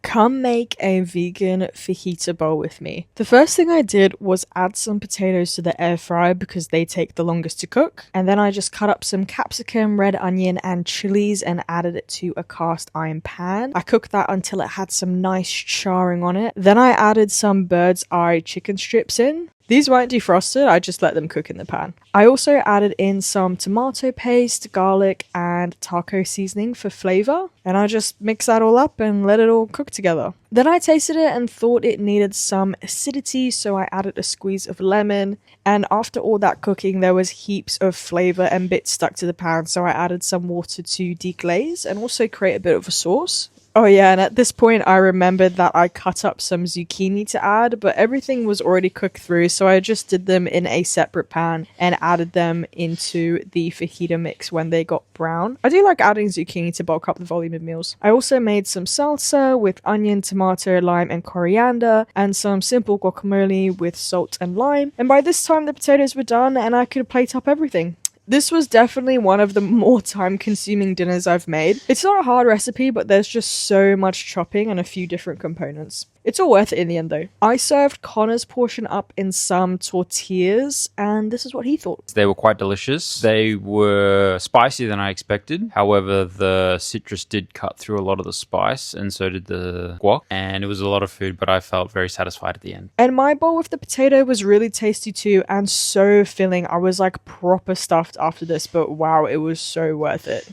Come make a vegan fajita bowl with me. The first thing I did was add some potatoes to the air fryer because they take the longest to cook. And then I just cut up some capsicum, red onion, and chilies and added it to a cast iron pan. I cooked that until it had some nice charring on it. Then I added some bird's eye chicken strips in. These weren't defrosted, I just let them cook in the pan. I also added in some tomato paste, garlic, and taco seasoning for flavor. And I just mixed that all up and let it all cook together. Then I tasted it and thought it needed some acidity, so I added a squeeze of lemon. And after all that cooking, there was heaps of flavor and bits stuck to the pan, so I added some water to deglaze and also create a bit of a sauce. Oh yeah, and at this point I remembered that I cut up some zucchini to add, but everything was already cooked through, so I just did them in a separate pan and added them into the fajita mix when they got brown. I do like adding zucchini to bulk up the volume of meals. I also made some salsa with onion, tomato, lime, and coriander, and some simple guacamole with salt and lime. And by this time the potatoes were done and I could plate up everything. This was definitely one of the more time-consuming dinners I've made. It's not a hard recipe, but there's just so much chopping and a few different components. It's all worth it in the end though. I served Connor's portion up in some tortillas, and this is what he thought. They were quite delicious. They were spicier than I expected. However, the citrus did cut through a lot of the spice, and so did the guac. And it was a lot of food, but I felt very satisfied at the end. And my bowl with the potato was really tasty too, and so filling. I was like proper stuffed after this, but wow, it was so worth it.